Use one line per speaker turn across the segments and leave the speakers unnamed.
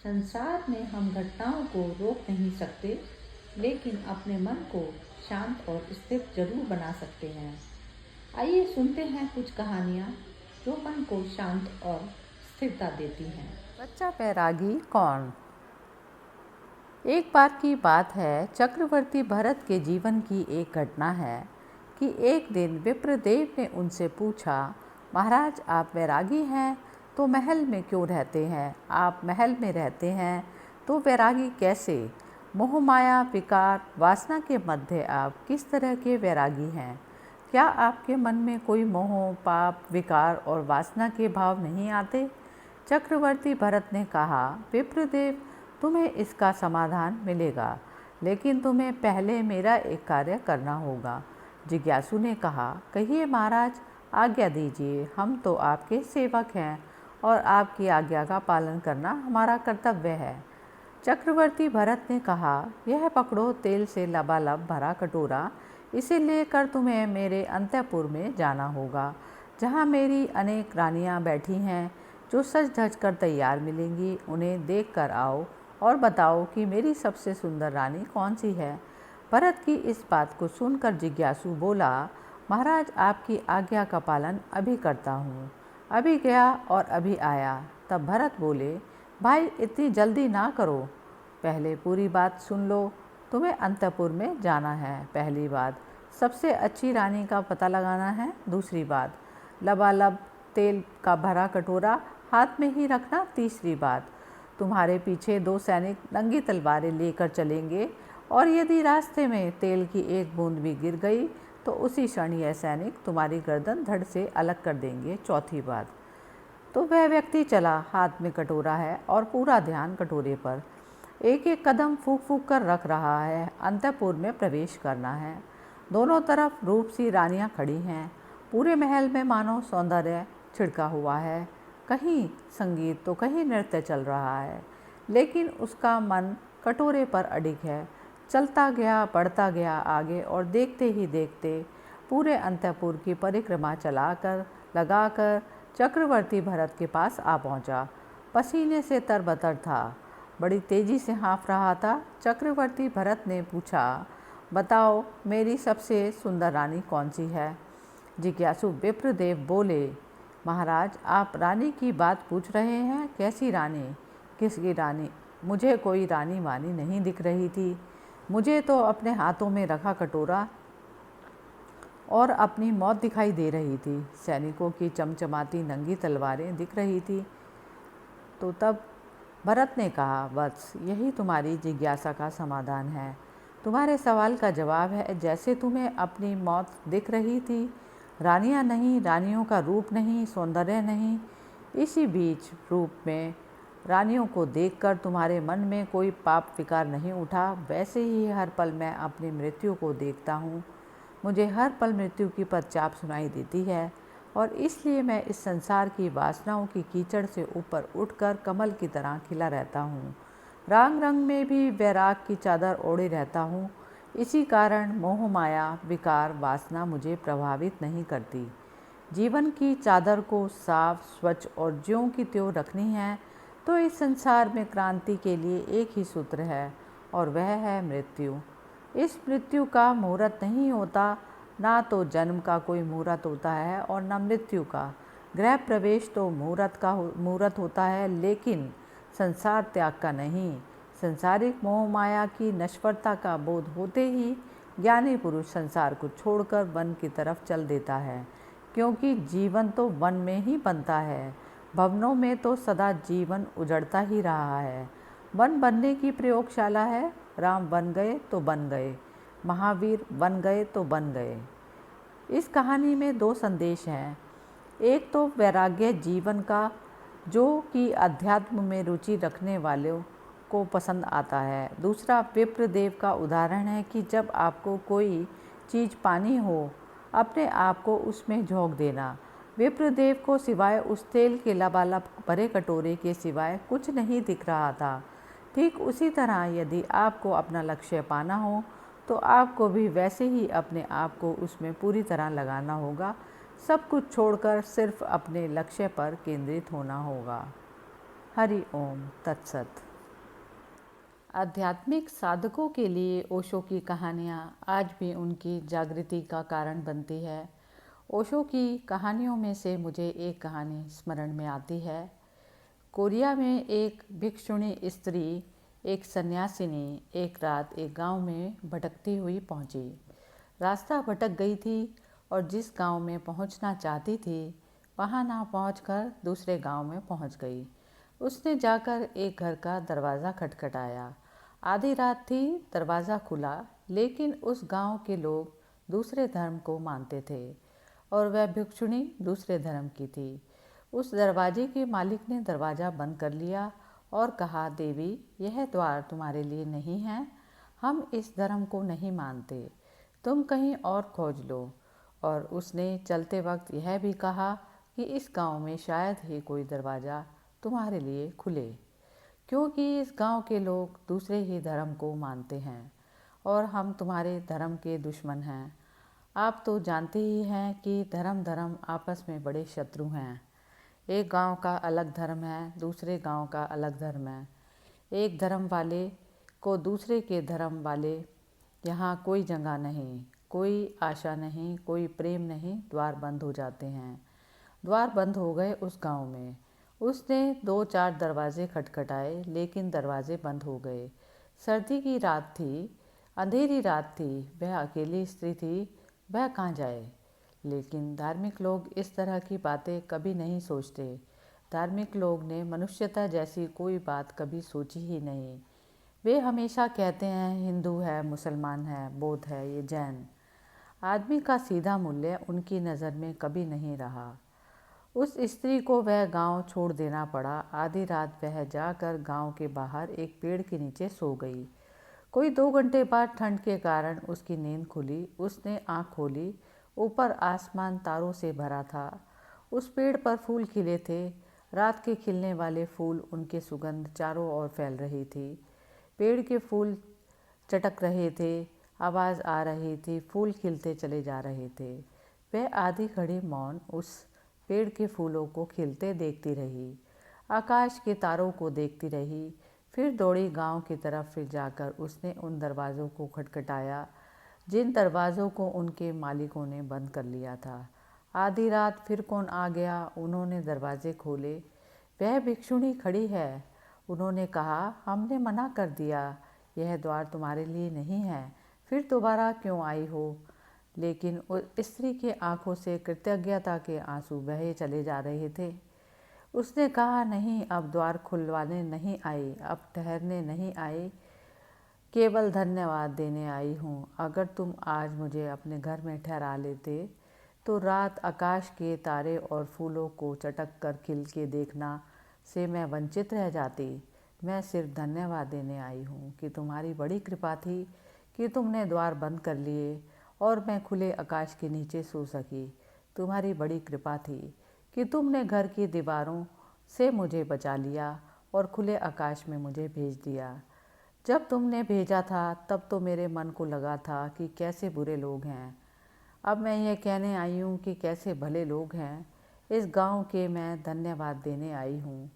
संसार में हम घटनाओं को रोक नहीं सकते, लेकिन अपने मन को शांत और स्थिर जरूर बना सकते हैं। आइए सुनते हैं कुछ कहानियाँ जो मन को शांत और स्थिरता देती हैं।
सच्चा बैरागी कौन? एक बार की बात है, चक्रवर्ती भरत के जीवन की एक घटना है कि एक दिन विप्रदेव ने उनसे पूछा, महाराज आप बैरागी हैं तो महल में क्यों रहते हैं? आप महल में रहते हैं तो बैरागी कैसे? मोह माया विकार वासना के मध्य आप किस तरह के बैरागी हैं? क्या आपके मन में कोई मोह पाप विकार और वासना के भाव नहीं आते? चक्रवर्ती भरत ने कहा, विप्रदेव तुम्हें इसका समाधान मिलेगा, लेकिन तुम्हें पहले मेरा एक कार्य करना होगा। जिज्ञासु ने कहा, कहिए महाराज, आज्ञा दीजिए, हम तो आपके सेवक हैं और आपकी आज्ञा का पालन करना हमारा कर्तव्य है। चक्रवर्ती भरत ने कहा, यह पकड़ो तेल से लबालब भरा कटोरा, इसे लेकर तुम्हें मेरे अंतःपुर में जाना होगा, जहाँ मेरी अनेक रानियाँ बैठी हैं जो सज धज कर तैयार मिलेंगी। उन्हें देख कर आओ और बताओ कि मेरी सबसे सुंदर रानी कौन सी है। भरत की इस बात को सुनकर जिज्ञासु बोला, महाराज आपकी आज्ञा का पालन अभी करता हूँ। अभी गया और अभी आया। तब भरत बोले, भाई इतनी जल्दी ना करो, पहले पूरी बात सुन लो। तुम्हें अंतःपुर में जाना है, पहली बात। सबसे अच्छी रानी का पता लगाना है, दूसरी बात। लबालब तेल का भरा कटोरा हाथ में ही रखना, तीसरी बात। तुम्हारे पीछे 2 सैनिक नंगी तलवारें लेकर चलेंगे और यदि रास्ते में तेल की एक बूंद भी गिर गई तो उसी क्षण यह सैनिक तुम्हारी गर्दन धड़ से अलग कर देंगे, चौथी बात। तो वह व्यक्ति चला, हाथ में कटोरा है और पूरा ध्यान कटोरे पर। एक एक कदम फूंक फूंक कर रख रहा है। अंतःपुर में प्रवेश करना है। दोनों तरफ रूप सी रानियां खड़ी हैं। पूरे महल में मानो सौंदर्य छिड़का हुआ है। कहीं संगीत तो कहीं नृत्य चल रहा है, लेकिन उसका मन कटोरे पर अडिग है। चलता गया, बढ़ता गया आगे और देखते ही देखते पूरे अंतःपुर की परिक्रमा चलाकर लगाकर चक्रवर्ती भरत के पास आ पहुंचा। पसीने से तरबतर था, बड़ी तेजी से हाँफ रहा था। चक्रवर्ती भरत ने पूछा, बताओ मेरी सबसे सुंदर रानी कौन सी है? जिज्ञासु विप्रदेव बोले, महाराज आप रानी की बात पूछ रहे हैं? कैसी रानी? किसकी रानी? मुझे कोई रानी वानी नहीं दिख रही थी। मुझे तो अपने हाथों में रखा कटोरा और अपनी मौत दिखाई दे रही थी। सैनिकों की चमचमाती नंगी तलवारें दिख रही थी। तो तब भरत ने कहा, वत्स यही तुम्हारी जिज्ञासा का समाधान है। तुम्हारे सवाल का जवाब है, जैसे तुम्हें अपनी मौत दिख रही थी, रानियां नहीं, रानियों का रूप नहीं, सौंदर्य नहीं, इसी बीच रूप में रानियों को देखकर तुम्हारे मन में कोई पाप विकार नहीं उठा, वैसे ही हर पल मैं अपनी मृत्यु को देखता हूँ। मुझे हर पल मृत्यु की पदचाप सुनाई देती है और इसलिए मैं इस संसार की वासनाओं की कीचड़ से ऊपर उठकर कमल की तरह खिला रहता हूँ। रंग रंग में भी वैराग की चादर ओढ़े रहता हूँ। इसी कारण मोह माया विकार वासना मुझे प्रभावित नहीं करती। जीवन की चादर को साफ स्वच्छ और ज्यों की त्यों रखनी है तो इस संसार में क्रांति के लिए एक ही सूत्र है और वह है मृत्यु। इस मृत्यु का मुहूर्त नहीं होता, ना तो जन्म का कोई मुहूर्त होता है और न मृत्यु का। गृह प्रवेश तो मुहूर्त होता है, लेकिन संसार त्याग का नहीं। संसारिक मोह माया की नश्वरता का बोध होते ही ज्ञानी पुरुष संसार को छोड़कर वन की तरफ चल देता है, क्योंकि जीवन तो वन में ही बनता है। भवनों में तो सदा जीवन उजड़ता ही रहा है। वन बनने की प्रयोगशाला है। राम बन गए तो बन गए, महावीर बन गए तो बन गए। इस कहानी में 2 संदेश हैं। एक तो वैराग्य जीवन का, जो कि अध्यात्म में रुचि रखने वालों को पसंद आता है। दूसरा विप्रदेव का उदाहरण है कि जब आपको कोई चीज़ पानी हो, अपने आप को उसमें झोंक देना। विप्रदेव को सिवाय उस तेल के लबालब भरे कटोरे के सिवाय कुछ नहीं दिख रहा था। ठीक उसी तरह यदि आपको अपना लक्ष्य पाना हो तो आपको भी वैसे ही अपने आप को उसमें पूरी तरह लगाना होगा। सब कुछ छोड़कर सिर्फ अपने लक्ष्य पर केंद्रित होना होगा। हरि ओम तत्सत। आध्यात्मिक साधकों के लिए ओशो की कहानियाँ आज भी उनकी जागृति का कारण बनती है। ओशो की कहानियों में से मुझे एक कहानी स्मरण में आती है। कोरिया में एक भिक्षुणी स्त्री, एक सन्यासिनी, एक रात एक गांव में भटकती हुई पहुंची। रास्ता भटक गई थी और जिस गांव में पहुंचना चाहती थी वहां ना पहुंचकर दूसरे गांव में पहुंच गई। उसने जाकर एक घर का दरवाज़ा खटखटाया। आधी रात थी, दरवाज़ा खुला, लेकिन उस गांव के लोग दूसरे धर्म को मानते थे और वह भिक्षुणी दूसरे धर्म की थी। उस दरवाजे के मालिक ने दरवाज़ा बंद कर लिया और कहा, देवी, यह द्वार तुम्हारे लिए नहीं है। हम इस धर्म को नहीं मानते, तुम कहीं और खोज लो। और उसने चलते वक्त यह भी कहा कि इस गांव में शायद ही कोई दरवाज़ा तुम्हारे लिए खुले, क्योंकि इस गांव के लोग दूसरे ही धर्म को मानते हैं और हम तुम्हारे धर्म के दुश्मन हैं। आप तो जानते ही हैं कि धर्म धर्म आपस में बड़े शत्रु हैं। एक गांव का अलग धर्म है, दूसरे गांव का अलग धर्म है। एक धर्म वाले को दूसरे के धर्म वाले यहाँ कोई जगह नहीं, कोई आशा नहीं, कोई प्रेम नहीं। द्वार बंद हो जाते हैं। द्वार बंद हो गए उस गांव में। उसने 2-4 दरवाजे खटखटाए, लेकिन दरवाजे बंद हो गए। सर्दी की रात थी, अंधेरी रात थी, वह अकेली स्त्री थी, वह कहाँ जाए। लेकिन धार्मिक लोग इस तरह की बातें कभी नहीं सोचते। धार्मिक लोग ने मनुष्यता जैसी कोई बात कभी सोची ही नहीं। वे हमेशा कहते हैं हिंदू है, मुसलमान है, बौद्ध है, ये जैन। आदमी का सीधा मूल्य उनकी नज़र में कभी नहीं रहा। उस स्त्री को वह गांव छोड़ देना पड़ा। आधी रात वह जाकर गांव के बाहर एक पेड़ के नीचे सो गई। कोई 2 घंटे बाद ठंड के कारण उसकी नींद खुली। उसने आँख खोली, ऊपर आसमान तारों से भरा था। उस पेड़ पर फूल खिले थे। रात के खिलने वाले फूल, उनके सुगंध चारों ओर फैल रही थी। पेड़ के फूल चटक रहे थे, आवाज़ आ रही थी, फूल खिलते चले जा रहे थे। वह आधी घड़ी मौन उस पेड़ के फूलों को खिलते देखती रही, आकाश के तारों को देखती रही। फिर दौड़ी गांव की तरफ। फिर जाकर उसने उन दरवाज़ों को खटखटाया जिन दरवाज़ों को उनके मालिकों ने बंद कर लिया था। आधी रात फिर कौन आ गया। उन्होंने दरवाजे खोले। वह भिक्षुणी खड़ी है। उन्होंने कहा, हमने मना कर दिया, यह द्वार तुम्हारे लिए नहीं है, फिर दोबारा क्यों आई हो। लेकिन उस स्त्री की आंखों से कृतज्ञता के आंसू बहे चले जा रहे थे। उसने कहा, नहीं, अब द्वार खुलवाने नहीं आई, अब ठहरने नहीं आई, केवल धन्यवाद देने आई हूँ। अगर तुम आज मुझे अपने घर में ठहरा लेते तो रात आकाश के तारे और फूलों को चटक कर खिल के देखना से मैं वंचित रह जाती। मैं सिर्फ धन्यवाद देने आई हूँ कि तुम्हारी बड़ी कृपा थी कि तुमने द्वार बंद कर लिए और मैं खुले आकाश के नीचे सो सकी। तुम्हारी बड़ी कृपा थी कि तुमने घर की दीवारों से मुझे बचा लिया और खुले आकाश में मुझे भेज दिया। जब तुमने भेजा था तब तो मेरे मन को लगा था कि कैसे बुरे लोग हैं। अब मैं ये कहने आई हूँ कि कैसे भले लोग हैं। इस गांव के मैं धन्यवाद देने आई हूँ।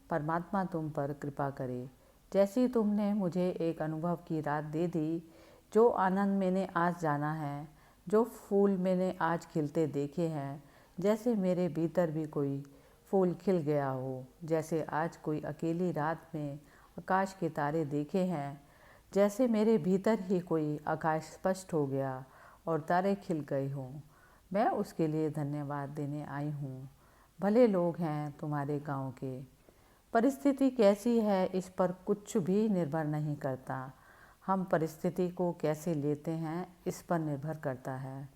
परमात्मा तुम पर कृपा करे। जैसी तुमने मुझे एक अनुभव की रात दे दी, जो आनंद मैंने आज जाना है, जो फूल मैंने आज खिलते देखे हैं, जैसे मेरे भीतर भी कोई फूल खिल गया हो, जैसे आज कोई अकेली रात में आकाश के तारे देखे हैं, जैसे मेरे भीतर ही कोई आकाश स्पष्ट हो गया और तारे खिल गए हों, मैं उसके लिए धन्यवाद देने आई हूँ। भले लोग हैं तुम्हारे गांव के। परिस्थिति कैसी है इस पर कुछ भी निर्भर नहीं करता। हम परिस्थिति को कैसे लेते हैं इस पर निर्भर करता है।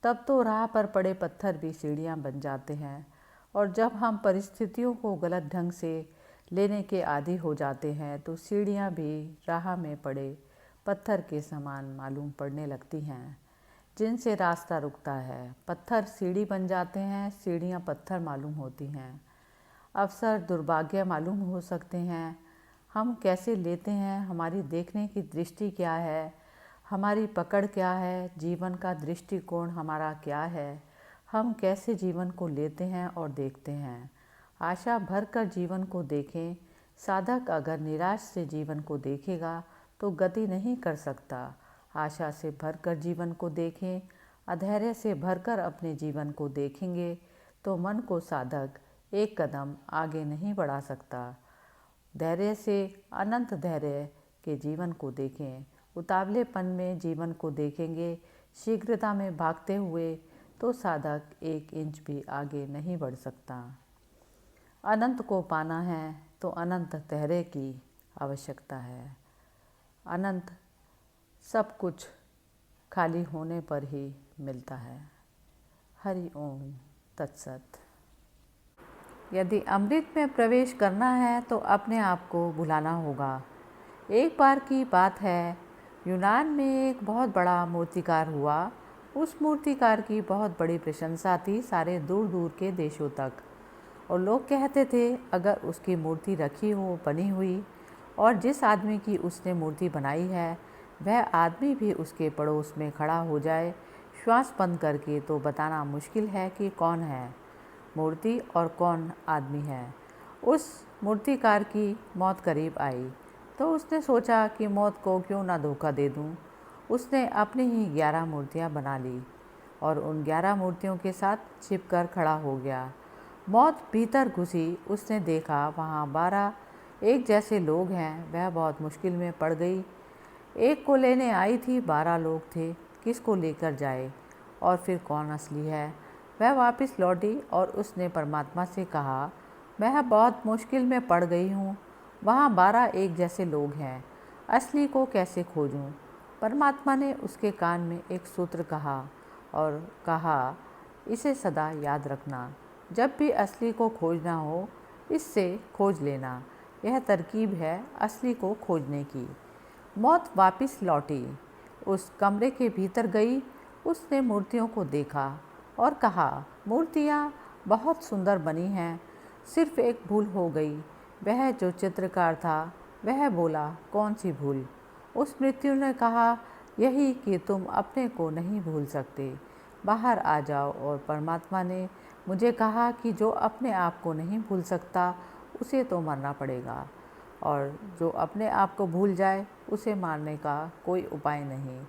तब तो राह पर पड़े पत्थर भी सीढ़ियाँ बन जाते हैं, और जब हम परिस्थितियों को गलत ढंग से लेने के आदी हो जाते हैं तो सीढ़ियाँ भी राह में पड़े पत्थर के समान मालूम पड़ने लगती हैं, जिनसे रास्ता रुकता है। पत्थर सीढ़ी बन जाते हैं, सीढ़ियाँ पत्थर मालूम होती हैं। अवसर दुर्भाग्य मालूम हो सकते हैं। हम कैसे लेते हैं, हमारी देखने की दृष्टि क्या है, हमारी पकड़ क्या है, जीवन का दृष्टिकोण हमारा क्या है, हम कैसे जीवन को लेते हैं और देखते हैं। आशा भर कर जीवन को देखें, साधक अगर निराश से जीवन को देखेगा तो गति नहीं कर सकता। आशा से भरकर जीवन को देखें, अधैर्य से भरकर अपने जीवन को देखेंगे तो मन को साधक एक कदम आगे नहीं बढ़ा सकता। धैर्य से अनंत धैर्य के जीवन को देखें, उतावलेपन में जीवन को देखेंगे, शीघ्रता में भागते हुए तो साधक 1 इंच भी आगे नहीं बढ़ सकता। अनंत को पाना है तो अनंत धैर्य की आवश्यकता है। अनंत सब कुछ खाली होने पर ही मिलता है। हरि ओम तत्सत। यदि अमृत में प्रवेश करना है तो अपने आप को भुलाना होगा। एक बार की बात है, यूनान में एक बहुत बड़ा मूर्तिकार हुआ। उस मूर्तिकार की बहुत बड़ी प्रशंसा थी सारे दूर दूर के देशों तक, और लोग कहते थे अगर उसकी मूर्ति रखी हो, बनी हुई, और जिस आदमी की उसने मूर्ति बनाई है वह आदमी भी उसके पड़ोस में खड़ा हो जाए श्वास बंद करके, तो बताना मुश्किल है कि कौन है मूर्ति और कौन आदमी है। उस मूर्तिकार की मौत करीब आई तो उसने सोचा कि मौत को क्यों ना धोखा दे दूं। उसने अपनी ही 11 मूर्तियां बना ली और उन 11 मूर्तियों के साथ छिपकर खड़ा हो गया। मौत भीतर घुसी, उसने देखा वहाँ 12 एक जैसे लोग हैं। वह बहुत मुश्किल में पड़ गई। एक को लेने आई थी, 12 लोग थे, किसको लेकर जाए और फिर कौन असली है। वह वापस लौटी और उसने परमात्मा से कहा, मैं बहुत मुश्किल में पड़ गई हूँ, वहाँ 12 एक जैसे लोग हैं, असली को कैसे खोजूँ। परमात्मा ने उसके कान में एक सूत्र कहा और कहा, इसे सदा याद रखना, जब भी असली को खोजना हो इससे खोज लेना। यह तरकीब है असली को खोजने की। मौत वापस लौटी, उस कमरे के भीतर गई। उसने मूर्तियों को देखा और कहा, मूर्तियाँ बहुत सुंदर बनी हैं, सिर्फ एक भूल हो गई। वह जो चित्रकार था वह बोला, कौन सी भूल। उस मृत्यु ने कहा, यही कि तुम अपने को नहीं भूल सकते, बाहर आ जाओ। और परमात्मा ने मुझे कहा कि जो अपने आप को नहीं भूल सकता उसे तो मरना पड़ेगा, और जो अपने आप को भूल जाए उसे मारने का कोई उपाय नहीं,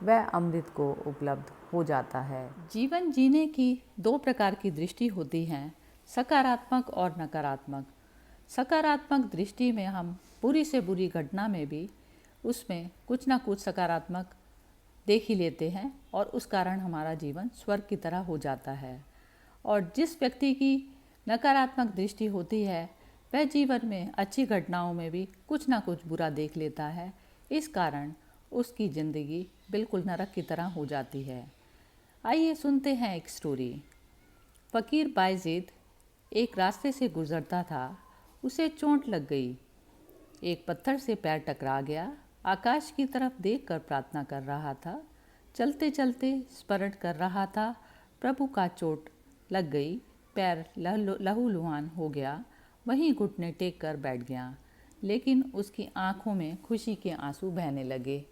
वह अमृत को उपलब्ध हो जाता है। जीवन जीने की 2 प्रकार की दृष्टि होती हैं, सकारात्मक और नकारात्मक। सकारात्मक दृष्टि में हम बुरी से बुरी घटना में भी उसमें कुछ ना कुछ सकारात्मक देख ही लेते हैं और उस कारण हमारा जीवन स्वर्ग की तरह हो जाता है। और जिस व्यक्ति की नकारात्मक दृष्टि होती है वह जीवन में अच्छी घटनाओं में भी कुछ ना कुछ बुरा देख लेता है। इस कारण उसकी ज़िंदगी बिल्कुल नरक की तरह हो जाती है। आइए सुनते हैं एक स्टोरी। फ़कीर बायज़ीद एक रास्ते से गुजरता था। उसे चोट लग गई, एक पत्थर से पैर टकरा गया। आकाश की तरफ देखकर प्रार्थना कर रहा था। चलते चलते स्मरण कर रहा था, प्रभु का चोट लग गई, पैर लहूलुहान हो गया। वहीं घुटने टेक कर बैठ गया, लेकिन उसकी आंखों में खुशी के आंसू बहने लगे।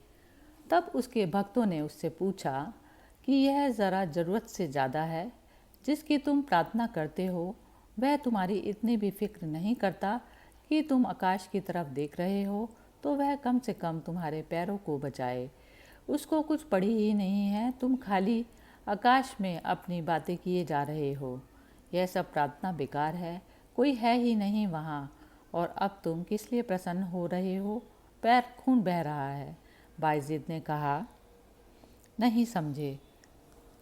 तब उसके भक्तों ने उससे पूछा कि यह ज़रा ज़रूरत से ज़्यादा है, जिसकी तुम प्रार्थना करते हो वह तुम्हारी इतनी भी फिक्र नहीं करता कि तुम आकाश की तरफ देख रहे हो, तो वह कम से कम तुम्हारे पैरों को बचाए। उसको कुछ पड़ी ही नहीं है, तुम खाली आकाश में अपनी बातें किए जा रहे हो। यह सब प्रार्थना बेकार है, कोई है ही नहीं वहाँ, और अब तुम किस लिए प्रसन्न हो रहे हो, पैर खून बह रहा है। बायज़ीद ने कहा, नहीं समझे,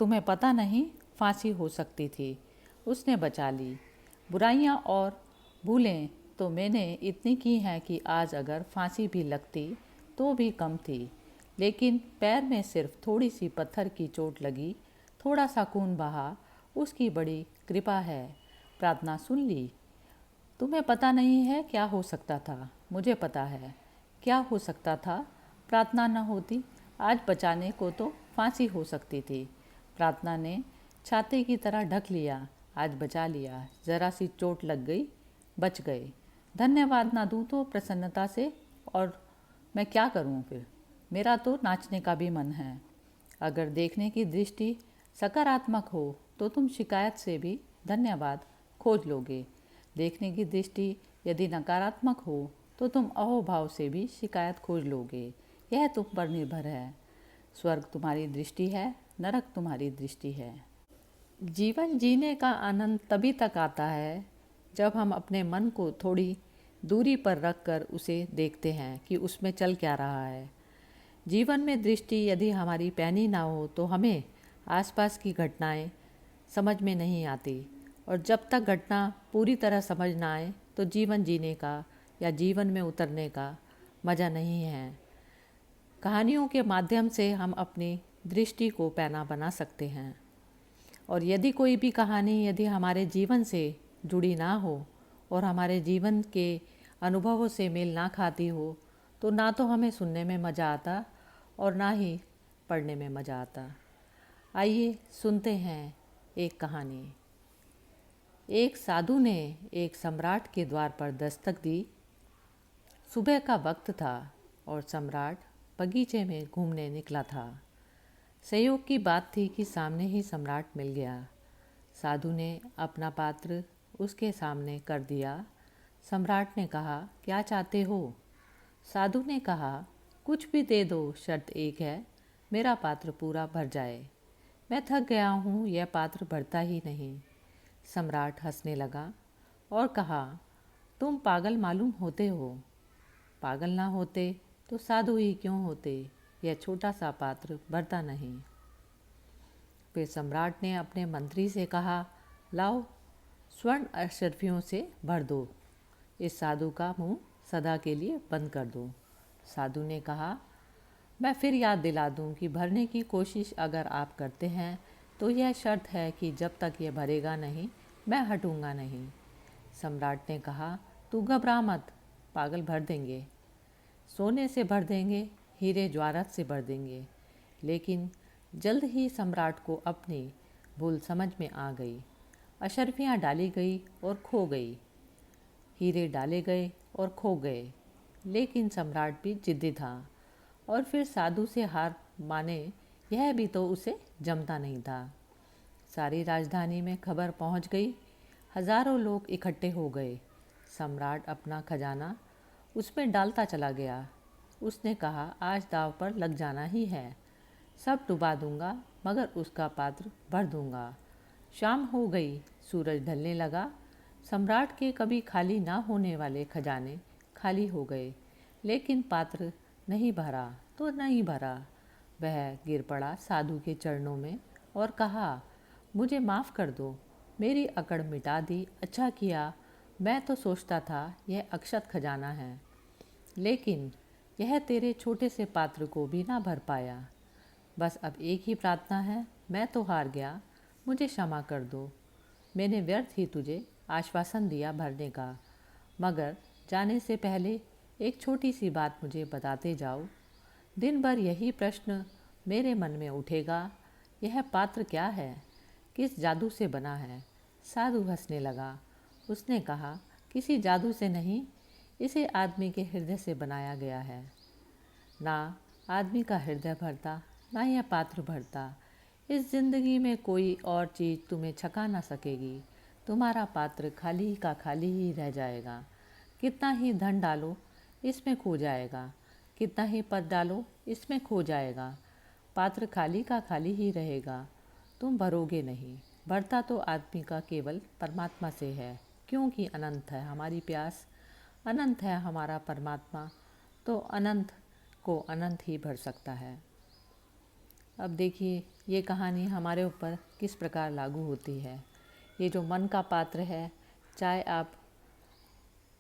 तुम्हें पता नहीं, फांसी हो सकती थी, उसने बचा ली। बुराइयाँ और भूलें तो मैंने इतनी की हैं कि आज अगर फांसी भी लगती तो भी कम थी, लेकिन पैर में सिर्फ थोड़ी सी पत्थर की चोट लगी, थोड़ा सा खून बहा, उसकी बड़ी कृपा है, प्रार्थना सुन ली। तुम्हें पता नहीं है क्या हो सकता था, मुझे पता है क्या हो सकता था। प्रार्थना न होती, आज बचाने को तो फांसी हो सकती थी। प्रार्थना ने छाते की तरह ढक लिया, आज बचा लिया। ज़रा सी चोट लग गई, बच गए। धन्यवाद ना दूँ तो प्रसन्नता से, और मैं क्या करूँ फिर, मेरा तो नाचने का भी मन है। अगर देखने की दृष्टि सकारात्मक हो तो तुम शिकायत से भी धन्यवाद खोज लोगे। देखने की दृष्टि यदि नकारात्मक हो तो तुम अहोभाव से भी शिकायत खोज लोगे। यह तुम पर निर्भर है। स्वर्ग तुम्हारी दृष्टि है, नरक तुम्हारी दृष्टि है। जीवन जीने का आनंद तभी तक आता है जब हम अपने मन को थोड़ी दूरी पर रखकर उसे देखते हैं कि उसमें चल क्या रहा है। जीवन में दृष्टि यदि हमारी पैनी ना हो तो हमें आसपास की घटनाएं समझ में नहीं आती, और जब तक घटना पूरी तरह समझ ना आए तो जीवन जीने का या जीवन में उतरने का मज़ा नहीं है। कहानियों के माध्यम से हम अपनी दृष्टि को पैना बना सकते हैं, और यदि कोई भी कहानी यदि हमारे जीवन से जुड़ी ना हो और हमारे जीवन के अनुभवों से मेल ना खाती हो तो ना तो हमें सुनने में मज़ा आता और ना ही पढ़ने में मज़ा आता। आइए सुनते हैं एक कहानी। एक साधु ने एक सम्राट के द्वार पर दस्तक दी। सुबह का वक्त था और सम्राट बगीचे में घूमने निकला था। संयोग की बात थी कि सामने ही सम्राट मिल गया। साधु ने अपना पात्र उसके सामने कर दिया। सम्राट ने कहा, क्या चाहते हो? साधु ने कहा, कुछ भी दे दो, शर्त एक है, मेरा पात्र पूरा भर जाए। मैं थक गया हूँ, यह पात्र भरता ही नहीं। सम्राट हंसने लगा और कहा, तुम पागल मालूम होते हो। पागल ना होते तो साधु ही क्यों होते, यह छोटा सा पात्र भरता नहीं। फिर सम्राट ने अपने मंत्री से कहा, लाओ स्वर्ण अशर्फियों से भर दो, इस साधु का मुंह सदा के लिए बंद कर दो। साधु ने कहा, मैं फिर याद दिला दूं कि भरने की कोशिश अगर आप करते हैं तो यह शर्त है कि जब तक यह भरेगा नहीं मैं हटूंगा नहीं। सम्राट ने कहा, तू घबरा मत, पागल भर देंगे, सोने से भर देंगे, हीरे ज्वारत से भर देंगे। लेकिन जल्द ही सम्राट को अपनी भूल समझ में आ गई। अशर्फियाँ डाली गई और खो गई, हीरे डाले गए और खो गए, लेकिन सम्राट भी जिद्दी था और फिर साधु से हार माने यह भी तो उसे जमता नहीं था। सारी राजधानी में खबर पहुंच गई, हजारों लोग इकट्ठे हो गए। सम्राट अपना खजाना उसमें डालता चला गया। उसने कहा, आज दाव पर लग जाना ही है, सब डुबा दूंगा मगर उसका पात्र भर दूंगा। शाम हो गई, सूरज ढलने लगा। सम्राट के कभी खाली ना होने वाले खजाने खाली हो गए, लेकिन पात्र नहीं भरा तो नहीं भरा। वह गिर पड़ा साधु के चरणों में और कहा, मुझे माफ़ कर दो, मेरी अकड़ मिटा दी, अच्छा किया। मैं तो सोचता था यह अक्षत खजाना है, लेकिन यह तेरे छोटे से पात्र को भी ना भर पाया। बस अब एक ही प्रार्थना है, मैं तो हार गया, मुझे क्षमा कर दो। मैंने व्यर्थ ही तुझे आश्वासन दिया भरने का, मगर जाने से पहले एक छोटी सी बात मुझे बताते जाओ। दिन भर यही प्रश्न मेरे मन में उठेगा, यह पात्र क्या है, किस जादू से बना है? साधु हंसने लगा। उसने कहा, किसी जादू से नहीं, इसे आदमी के हृदय से बनाया गया है। ना आदमी का हृदय भरता, ना यह पात्र भरता। इस जिंदगी में कोई और चीज़ तुम्हें छका ना सकेगी। तुम्हारा पात्र खाली का खाली ही रह जाएगा। कितना ही धन डालो इसमें खो जाएगा, कितना ही पद डालो इसमें खो जाएगा। पात्र खाली का खाली ही रहेगा, तुम भरोगे नहीं। भरता तो आदमी का केवल परमात्मा से है, क्योंकि अनंत है हमारी प्यास, अनंत है हमारा परमात्मा, तो अनंत को अनंत ही भर सकता है। अब देखिए ये कहानी हमारे ऊपर किस प्रकार लागू होती है। ये जो मन का पात्र है, चाहे आप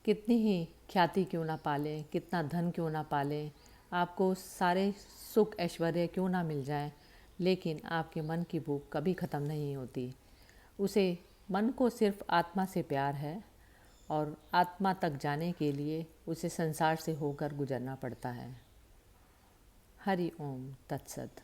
कितनी ही ख्याति क्यों ना पालें, कितना धन क्यों ना पालें, आपको सारे सुख ऐश्वर्य क्यों ना मिल जाएं, लेकिन आपके मन की भूख कभी ख़त्म नहीं होती। उसे मन को सिर्फ आत्मा से प्यार है और आत्मा तक जाने के लिए उसे संसार से होकर गुजरना पड़ता है। हरि ओम तत्सत।